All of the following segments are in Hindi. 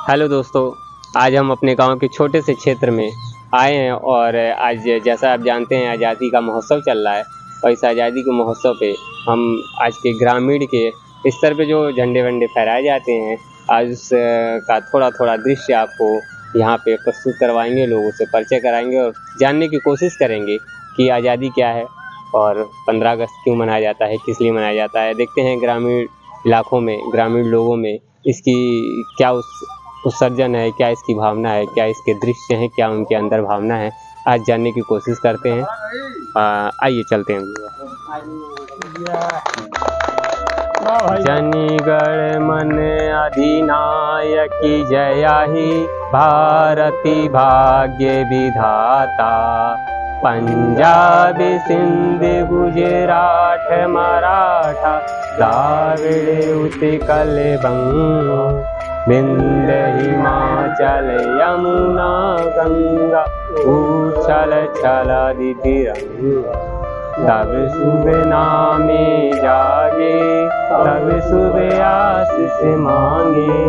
हेलो दोस्तों, आज हम अपने गांव के छोटे से क्षेत्र में आए हैं और आज जैसा आप जानते हैं आज़ादी का महोत्सव चल रहा है और इस आज़ादी के महोत्सव पे हम आज के ग्रामीण के स्तर पे जो झंडे वंडे फहराए जाते हैं, आज का थोड़ा थोड़ा दृश्य आपको यहाँ पे प्रस्तुत करवाएंगे, लोगों से परिचय कराएंगे और जानने की कोशिश करेंगे कि आज़ादी क्या है और 15 अगस्त क्यों मनाया जाता है, किस लिए मनाया जाता है। देखते हैं ग्रामीण इलाकों में, ग्रामीण लोगों में इसकी क्या उत्सर्जन है, क्या इसकी भावना है, क्या इसके दृश्य हैं, क्या उनके अंदर भावना है, आज जानने की कोशिश करते हैं। आइए चलते हैं। जनिगण मन अधिनायक जया ही भारती भाग्य विधाता, पंजाब सिंध गुजरात मराठा द्राविड़ उत्कल बंग, विंध्य हिमाचल यमुना गंगा उछल छलादि तिरंगा। तब शुभ नामे जागे, तब शुभ आशीष मांगे,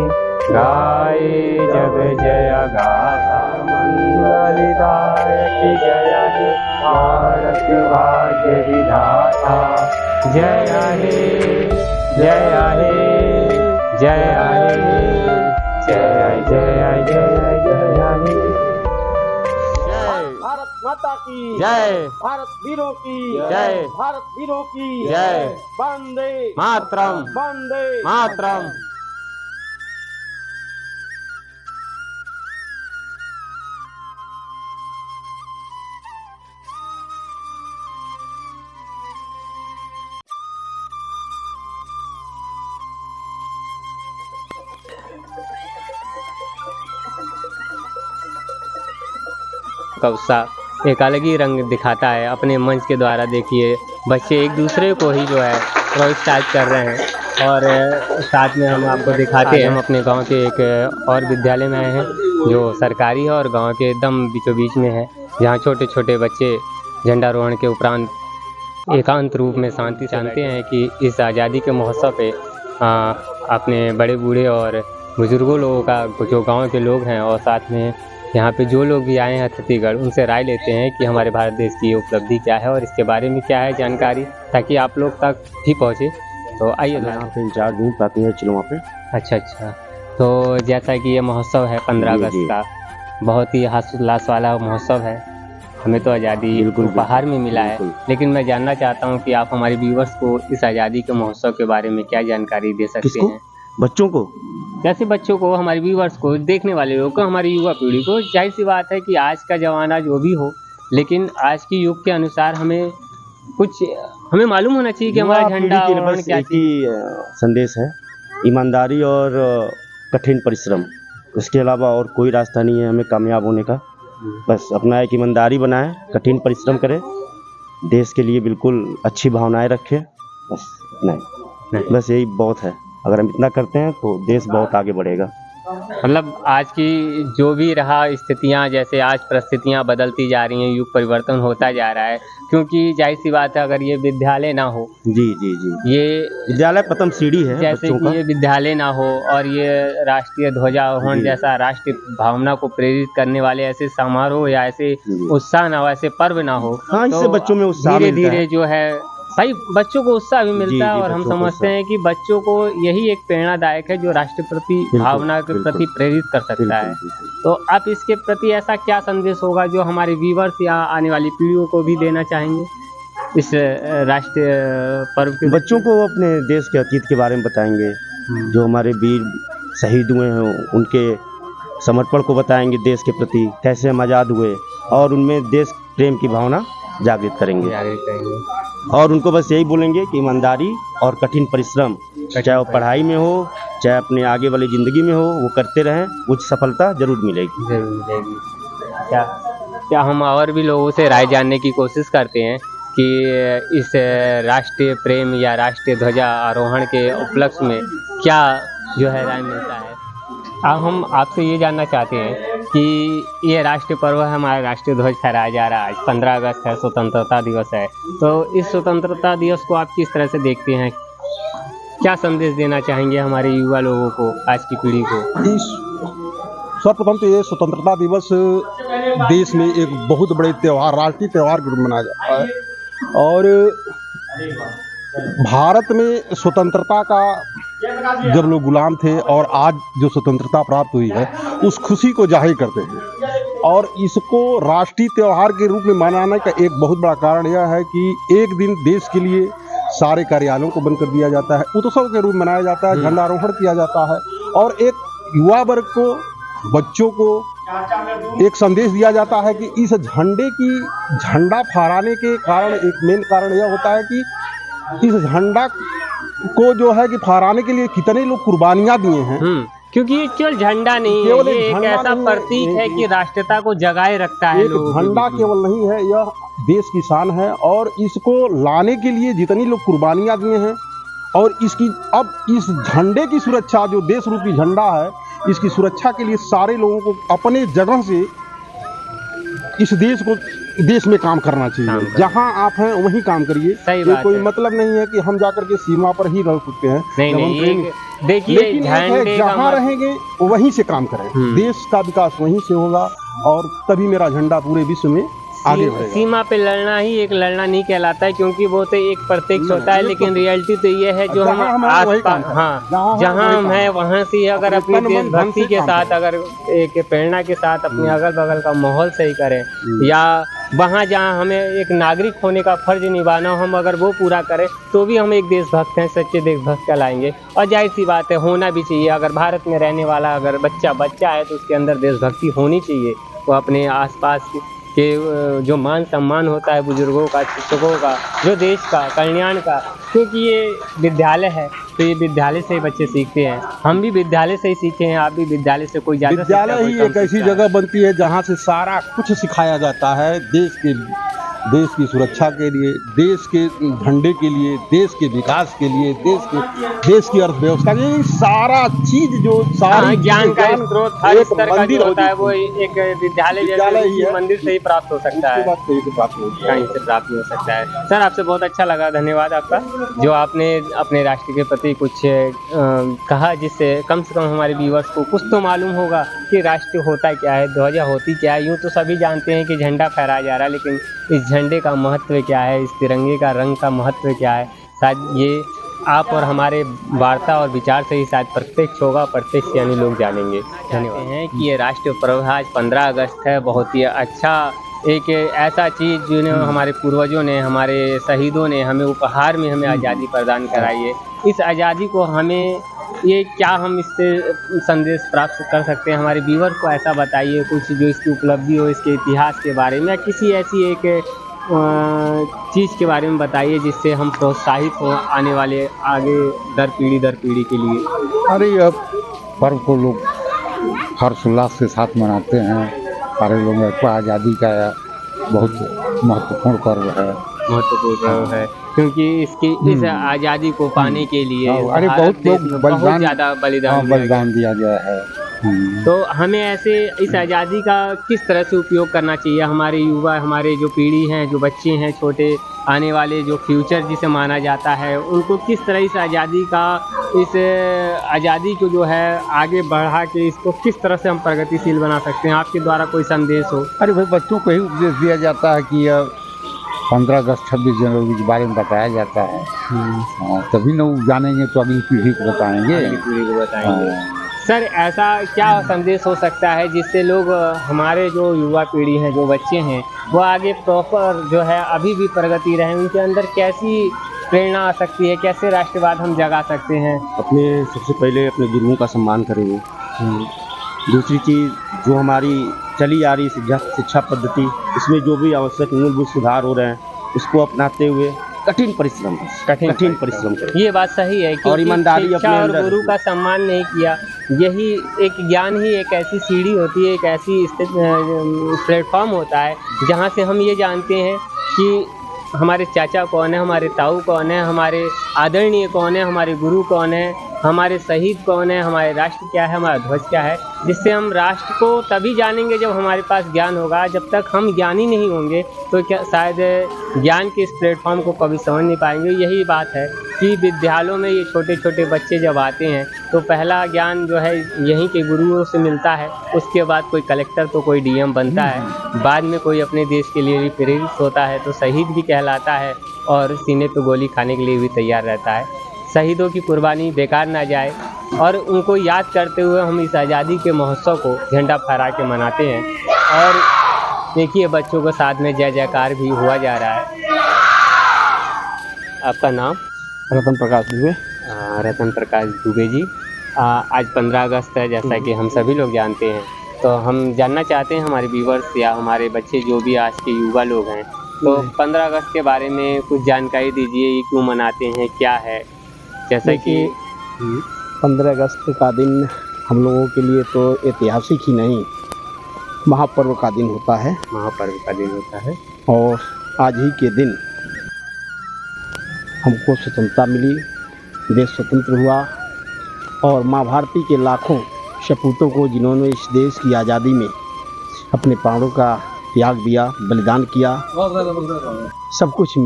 गाए जग जय गाथा मंगलदायक जय हे भारत भाग्य विधाता। जय हे जय हे जय हे जय जय जय जय हे। भारत माता की जय, भारत वीरों की जय, भारत वीरों की जय, वंदे मातरम, वंदे मातरम। का उत्साह एक अलग ही रंग दिखाता है अपने मंच के द्वारा। देखिए बच्चे एक दूसरे को ही जो है प्रोत्साहित कर रहे हैं और साथ में हम आपको दिखाते हैं, हम अपने गांव के एक और विद्यालय में आए हैं जो सरकारी है और गांव के एकदम बीचों बीच में है, जहां छोटे छोटे बच्चे झंडारोहण के उपरांत एकांत रूप में शांति चाहते हैं कि इस आज़ादी के महोत्सव पे अपने बड़े बूढ़े और बुजुर्गों लोगों का, जो गाँव के लोग हैं और साथ में यहाँ पे जो लोग भी आए हैं छत्तीसगढ़, उनसे राय लेते हैं कि हमारे भारत देश की उपलब्धि क्या है और इसके बारे में क्या है जानकारी, ताकि आप लोग तक भी पहुँचे। तो आइए यहाँ पे इंचार्ज नहीं पाते हैं, चलो वहाँ पे। अच्छा, तो जैसा कि ये महोत्सव है 15 अगस्त का, बहुत ही हर्षोल्लास वाला महोत्सव है। हमें तो आज़ादी उपहार में मिला है, लेकिन मैं जानना चाहता हूँ कि आप हमारे व्यूवर्स को इस आज़ादी के महोत्सव के बारे में क्या जानकारी दे सकते हैं। बच्चों को, जैसे बच्चों को, हमारे व्यूवर्स को, देखने वाले लोगों को, हमारी युवा पीढ़ी को। जाहिर सी बात है कि आज का ज़माना जो भी हो, लेकिन आज की युग के अनुसार हमें मालूम होना चाहिए कि हमारा झंडा और क्या ही संदेश है, ईमानदारी और कठिन परिश्रम। उसके अलावा और कोई रास्ता नहीं है हमें कामयाब होने का। बस अपना एक ईमानदारी बनाए, कठिन परिश्रम करें, देश के लिए बिल्कुल अच्छी भावनाएं रखें, बस यही बहुत है। अगर हम इतना करते हैं तो देश बहुत आगे बढ़ेगा। मतलब आज की जो भी रहा स्थितियां, जैसे आज परिस्थितियां बदलती जा रही हैं, युग परिवर्तन होता जा रहा है, क्योंकि जाहिर सी बात है अगर ये विद्यालय ना हो, जी ये विद्यालय प्रथम सीढ़ी है जैसे कि ये विद्यालय ना हो और ये राष्ट्रीय ध्वजारोहण जैसा राष्ट्रीय भावना को प्रेरित करने वाले ऐसे समारोह या ऐसे उत्साह ना हो, ऐसे पर्व ना हो, इससे बच्चों में उत्साह धीरे धीरे जो है भाई बच्चों को उत्साह भी मिलता है और हम समझते हैं कि बच्चों को यही एक प्रेरणादायक है जो राष्ट्र प्रति भावना के प्रति प्रेरित कर सकता है। तो आप इसके प्रति ऐसा क्या संदेश होगा जो हमारे व्यूवर्स या आने वाली पीढ़ियों को भी देना चाहेंगे इस राष्ट्रीय पर्व के? बच्चों को अपने देश के अतीत के बारे में बताएंगे, जो हमारे वीर शहीद हुए हैं उनके समर्पण को बताएंगे, देश के प्रति कैसे हम आज़ाद हुए, और उनमें देश प्रेम की भावना जागृत करेंगे। और उनको बस यही बोलेंगे कि ईमानदारी और कठिन परिश्रम, चाहे वो पढ़ाई में हो चाहे अपने आगे वाली ज़िंदगी में हो, वो करते रहें, उच्च सफलता जरूर मिलेगी। क्या हम और भी लोगों से राय जानने की कोशिश करते हैं कि इस राष्ट्रीय प्रेम या राष्ट्रीय ध्वजा आरोहण के उपलक्ष्य में क्या जो है राय मिलता है। अब हम आपसे ये जानना चाहते हैं कि ये राष्ट्रीय पर्व है, हमारा राष्ट्रीय ध्वज फहराया जा रहा है, आज 15 अगस्त है, स्वतंत्रता दिवस है, तो इस स्वतंत्रता दिवस को आप किस तरह से देखते हैं, क्या संदेश देना चाहेंगे हमारे युवा लोगों को, आज की पीढ़ी को? सर्वप्रथम तो ये स्वतंत्रता दिवस देश में एक बहुत बड़े त्यौहार, राष्ट्रीय त्यौहार के रूप में मनाया जाता है। और भारत में स्वतंत्रता का जब लोग गुलाम थे और आज जो स्वतंत्रता प्राप्त हुई है, उस खुशी को जाहिर करते हैं। और इसको राष्ट्रीय त्यौहार के रूप में मनाने का एक बहुत बड़ा कारण यह है कि एक दिन देश के लिए सारे कार्यालयों को बंद कर दिया जाता है, उत्सव के रूप में मनाया जाता है, झंडारोहण किया जाता है और एक युवा वर्ग को, बच्चों को एक संदेश दिया जाता है कि इस झंडा फहराने के कारण एक मेन कारण यह होता है कि इस झंडा को जो है कि फहराने के लिए कितने लोग कुर्बानियां दिए हैं। क्योंकि ये केवल झंडा नहीं है, ये एक ऐसा प्रतीक है कि राष्ट्रता को जगाए रखता है। झंडा केवल नहीं है, यह देश की शान है और इसको लाने के लिए जितनी लोग कुर्बानियां दिए हैं और इसकी अब इस झंडे की सुरक्षा, जो देश रूपी झंडा है, इसकी सुरक्षा के लिए सारे लोगों को अपने जगह से इस देश में काम करना चाहिए। जहां आप हैं वहीं काम करिए। सही बात कोई है। मतलब नहीं है कि हम जाकर के सीमा पर ही रह सकते हैं। नहीं, देखिए जहाँ रहेंगे वहीं से काम करें, देश का विकास वहीं से होगा और तभी मेरा झंडा पूरे विश्व में आगे बढ़ेगा। सीमा पे लड़ना ही एक लड़ना नहीं कहलाता है, क्योंकि वो तो एक प्रत्यक्ष होता है, लेकिन रियलिटी तो ये है जो हम आसपास, हाँ, जहाँ हम हैं वहाँ से अगर अपनी देशभक्ति के साथ, अगर एक प्रेरणा के साथ अपने अगल बगल का माहौल सही करें, या वहाँ जहाँ हमें एक नागरिक होने का फर्ज निभाना हो, हम अगर वो पूरा करें तो भी हम एक देशभक्त हैं, सच्चे देशभक्त कहलाएंगे। और जाहिर सी बात है, होना भी चाहिए। अगर भारत में रहने वाला अगर बच्चा है तो उसके अंदर देशभक्ति होनी चाहिए। वो अपने आसपास के जो मान सम्मान होता है बुजुर्गों का, शिक्षकों का, जो देश का कल्याण का, क्योंकि ये विद्यालय है तो ये विद्यालय से ही बच्चे सीखते हैं। हम भी विद्यालय से ही सीखे हैं, आप भी विद्यालय से कोई ज़्यादा। विद्यालय ही एक ऐसी जगह बनती है जहाँ से सारा कुछ सिखाया जाता है, देश की सुरक्षा के लिए, देश के झंडे के लिए, देश के विकास के लिए, देश की अर्थव्यवस्था के लिए, सारा चीज जो सारा ज्ञान का स्रोत हर स्तर का जो होता है वो एक विद्यालय ही है, मंदिर से ही प्राप्त हो सकता है, कहीं से प्राप्त नहीं हो सकता है। सर, आपसे बहुत अच्छा लगा, धन्यवाद आपका, जो आपने अपने राष्ट्र के प्रति कुछ कहा, जिससे कम से कम हमारे व्यूअर्स को कुछ तो मालूम होगा कि राष्ट्र होता क्या है, ध्वजा होती क्या है। यूँ तो सभी जानते हैं कि झंडा फहराया जा रहा है, लेकिन इस झंडे का महत्व क्या है, इस तिरंगे का रंग का महत्व क्या है, शायद ये आप और हमारे वार्ता और विचार से ही शायद प्रत्यक्ष होगा, प्रत्यक्ष यानी लोग जानेंगे। धन्यवाद हैं कि ये राष्ट्रीय पर्व आज 15 अगस्त है, बहुत ही अच्छा एक ऐसा चीज़ जिन्हें हमारे पूर्वजों ने, हमारे शहीदों ने हमें उपहार में हमें आज़ादी प्रदान कराई है। इस आज़ादी को हमें ये क्या हम इससे संदेश प्राप्त कर सकते हैं, हमारे व्यूअर को ऐसा बताइए कुछ जो इसकी उपलब्धि हो, इसके इतिहास के बारे में, या किसी ऐसी एक चीज़ के बारे में बताइए जिससे हम प्रोत्साहित हों आने वाले आगे दर पीढ़ी के लिए। अरे यह पर्व को लोग हर्षोल्लास के साथ मनाते हैं, सारे लोगों को आज़ादी का बहुत महत्वपूर्ण पर्व है, क्योंकि इस आज़ादी को पाने के लिए अरे बहुत लोग बहुत ज़्यादा बलिदान दिया गया है। तो हमें ऐसे इस आज़ादी का किस तरह से उपयोग करना चाहिए, हमारे युवा, हमारे जो पीढ़ी हैं, जो बच्चे हैं छोटे, आने वाले जो फ्यूचर जिसे माना जाता है, उनको किस तरह इस आज़ादी को जो है आगे बढ़ा के इसको किस तरह से हम प्रगतिशील बना सकते हैं, आपके द्वारा कोई संदेश हो। अरे भाई, बच्चों को ही उपदेश दिया जाता है कि यह 15 अगस्त 26 जनवरी के बारे में बताया जाता है, तभी ना जानेंगे तो अगली पीढ़ी को बताएंगे। सर, ऐसा क्या संदेश हो सकता है जिससे लोग, हमारे जो युवा पीढ़ी हैं, जो बच्चे हैं, वो आगे प्रॉपर जो है अभी भी प्रगति रहे, उनके अंदर कैसी प्रेरणा आ सकती है, कैसे राष्ट्रवाद हम जगा सकते हैं? सबसे पहले अपने गुरुओं का सम्मान करेंगे। दूसरी चीज़, जो हमारी चली आ रही शिक्षा पद्धति, इसमें जो भी आवश्यक मूलभूत सुधार हो रहे हैं उसको अपनाते हुए कठिन परिश्रम करें। ये बात सही है कि और ईमानदारी शिक्षा और गुरु का सम्मान नहीं किया, यही एक ज्ञान ही एक ऐसी सीढ़ी होती है, एक ऐसी प्लेटफॉर्म होता है जहाँ से हम ये जानते हैं कि हमारे चाचा कौन है, हमारे ताऊ कौन है, हमारे आदरणीय कौन है, हमारे गुरु कौन है, हमारे शहीद कौन है, हमारे राष्ट्र क्या है, हमारा ध्वज क्या है, जिससे हम राष्ट्र को तभी जानेंगे जब हमारे पास ज्ञान होगा। जब तक हम ज्ञानी नहीं होंगे तो क्या शायद ज्ञान के इस प्लेटफॉर्म को कभी समझ नहीं पाएंगे। यही बात है कि विद्यालयों में ये छोटे छोटे बच्चे जब आते हैं तो पहला ज्ञान जो है यहीं के गुरुओं से मिलता है, उसके बाद कोई कलेक्टर तो कोई डीएम बनता है, बाद में कोई अपने देश के लिए भी प्रेरित होता है तो शहीद भी कहलाता है और सीने पे गोली खाने के लिए भी तैयार रहता है। शहीदों की कुर्बानी बेकार ना जाए और उनको याद करते हुए हम इस आज़ादी के महोत्सव को झंडा फहरा के मनाते हैं। और देखिए बच्चों के साथ में जय जयकार भी हुआ जा रहा है। आपका नाम? रतन प्रकाश दुबे। रतन प्रकाश दुबे जी, आज 15 अगस्त है जैसा कि हम सभी लोग जानते हैं, तो हम जानना चाहते हैं हमारे व्यूवर्स या हमारे बच्चे जो भी आज के युवा लोग हैं, तो 15 अगस्त के बारे में कुछ जानकारी दीजिए। ये क्यों मनाते हैं, क्या है? जैसा कि 15 अगस्त का दिन हम लोगों के लिए तो ऐतिहासिक ही नहीं, महापर्व का दिन होता है। महापर्व का दिन होता है और आज ही के दिन हमको स्वतंत्रता मिली, देश स्वतंत्र हुआ और माँ भारती के लाखों सपूतों को जिन्होंने इस देश की आज़ादी में अपने प्राणों का त्याग दिया, बलिदान किया, सब कुछ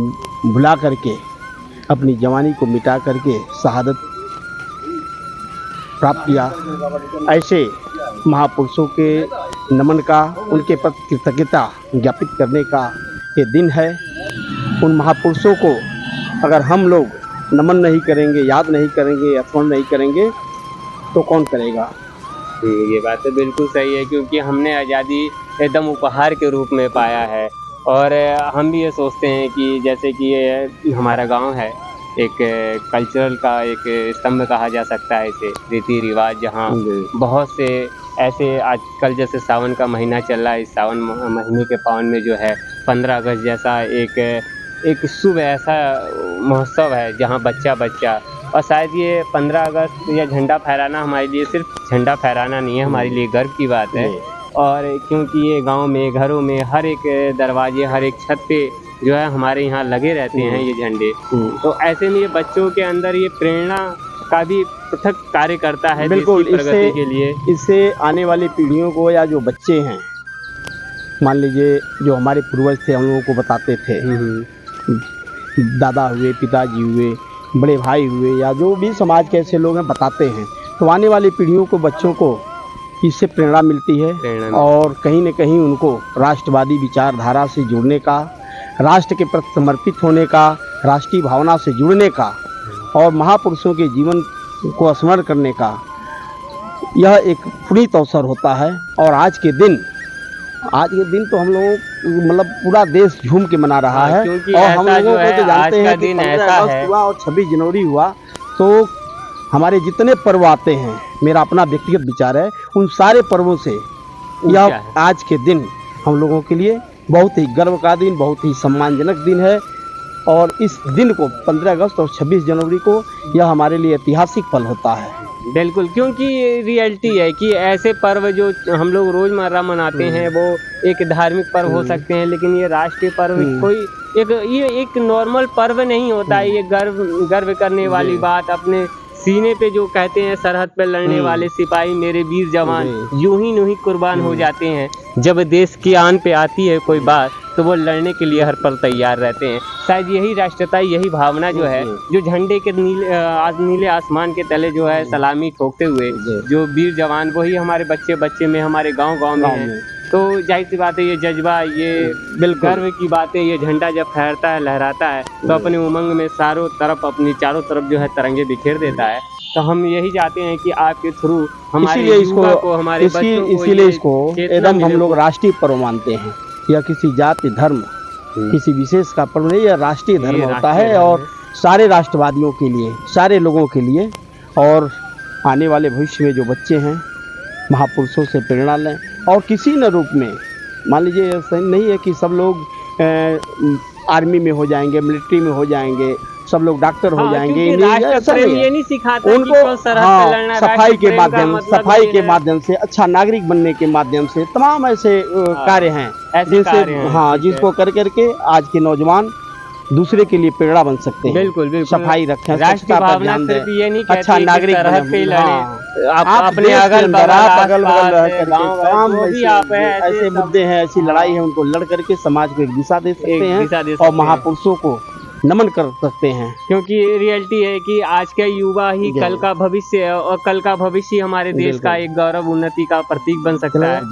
भुला करके अपनी जवानी को मिटा करके शहादत प्राप्त किया, ऐसे महापुरुषों के नमन का, उनके प्रति कृतज्ञता ज्ञापित करने का ये दिन है। उन महापुरुषों को अगर हम लोग नमन नहीं करेंगे, याद नहीं करेंगे, स्मरण नहीं करेंगे तो कौन करेगा? ये बात तो बिल्कुल सही है, क्योंकि हमने आज़ादी एकदम उपहार के रूप में पाया है। और हम भी ये सोचते हैं कि जैसे कि ये हमारा गांव है, एक कल्चरल का एक स्तंभ कहा जा सकता है इसे, रीति रिवाज, जहाँ बहुत से ऐसे आजकल जैसे सावन का महीना चल रहा है, इस सावन महीने के पावन में जो है 15 अगस्त जैसा एक शुभ ऐसा महोत्सव है जहाँ बच्चा और शायद ये 15 अगस्त या झंडा फहराना हमारे लिए सिर्फ झंडा फहराना नहीं है, हमारे लिए गर्व की बात है। और क्योंकि ये गांव में, घरों में, हर एक दरवाजे, हर एक छत पे जो है हमारे यहाँ लगे रहते हैं ये झंडे, तो ऐसे में ये बच्चों के अंदर ये प्रेरणा का भी पृथक कार्य करता है बिल्कुल प्रगति के लिए। इससे आने वाली पीढ़ियों को या जो बच्चे हैं, मान लीजिए जो हमारे पूर्वज थे हम लोगों को बताते थे, दादा हुए, पिताजी हुए, बड़े भाई हुए या जो भी समाज के ऐसे लोग हैं बताते हैं, तो आने वाली पीढ़ियों को, बच्चों को इससे प्रेरणा मिलती है और कहीं न कहीं उनको राष्ट्रवादी विचारधारा से जुड़ने का, राष्ट्र के प्रति समर्पित होने का, राष्ट्रीय भावना से जुड़ने का और महापुरुषों के जीवन को स्मरण करने का यह एक पुनीत अवसर होता है। और आज के दिन तो हम लोग मतलब पूरा देश झूम के मना रहा है। और हम लोगों को तो जानते हैं कि 15 अगस्त हुआ और 26 जनवरी हुआ, तो हमारे जितने पर्व आते हैं, मेरा अपना व्यक्तिगत विचार है, उन सारे पर्वों से यह आज के दिन हम लोगों के लिए बहुत ही गर्व का दिन, बहुत ही सम्मानजनक दिन है। और इस दिन को 15 अगस्त और 26 जनवरी को यह हमारे लिए ऐतिहासिक पल होता है। बिल्कुल, क्योंकि रियलिटी है कि ऐसे पर्व जो हम लोग रोज़मर्रा मनाते हैं वो एक धार्मिक पर्व हो सकते हैं, लेकिन ये राष्ट्रीय पर्व ये एक नॉर्मल पर्व नहीं होता है। ये गर्व करने वाली बात, अपने सीने पे जो कहते हैं सरहद पे लड़ने वाले सिपाही, मेरे वीर जवान यूं ही कुर्बान हो जाते हैं। जब देश की आन पे आती है कोई बात तो वो लड़ने के लिए हर पल तैयार रहते हैं। शायद यही राष्ट्रीयता, यही भावना जो है, जो झंडे के नीले आसमान के तले जो है सलामी ठोकते हुए जो वीर जवान, वही हमारे बच्चे में, हमारे गाँव में हैं। तो जाहिर सी बात है ये जज्बा, ये गर्व की बात है। ये झंडा जब फहरता है, लहराता है, तो अपने उमंग में अपनी चारों तरफ जो है तिरंगे बिखेर देता है। तो हम यही चाहते हैं कि आपके थ्रू हमारे युवा को, हमारे बच्चों को, इसीलिए इसको एकदम हम लोग राष्ट्रीय पर्व मानते हैं। यह किसी जाति, धर्म, किसी विशेष का पर्व नहीं, यह राष्ट्रीय धर्म होता है और सारे राष्ट्रवादियों के लिए, सारे लोगों के लिए। और आने वाले भविष्य में जो बच्चे हैं महापुरुषों से प्रेरणा लें और किसी न रूप में, मान लीजिए ऐसा नहीं है कि सब लोग आर्मी में हो जाएंगे, मिलिट्री में हो जाएंगे, सब लोग डॉक्टर हो जाएंगे, ये नहीं सिखाता उनको सफाई के माध्यम से, अच्छा नागरिक बनने के माध्यम से तमाम ऐसे कार्य हैं जिनसे जिसको कर करके आज के नौजवान दूसरे के लिए प्रेरणा बन सकते हैं। बिल्कुल बिल्कुल, सफाई रखें, राष्ट्रीय स्वच्छता पर भावना ध्यान सिर्फ दें, ये नहीं कहती अच्छा है कि नागरिक सरहद बने। पे लड़े, हाँ। आप आप अपने देश के अगल अंदर, बगल आप अगल आस-पास बगल रह करके गाँव में तमाम जो भी आप हैं, ऐसे सब मुद्दे हैं, ऐसी लड़ाई है, उनको लड़ करके समाज को एक दिशा दे सकते एक हैं दिशा दे और सकते हैं। महापुरुषों को नमन कर सकते हैं। क्योंकि रियलिटी है कि आज के युवा ही जी। कल का भविष्य है और कल का भविष्य हमारे देश का बिल्कुल। एक गौरव उन्नति का प्रतीक बन सकता है।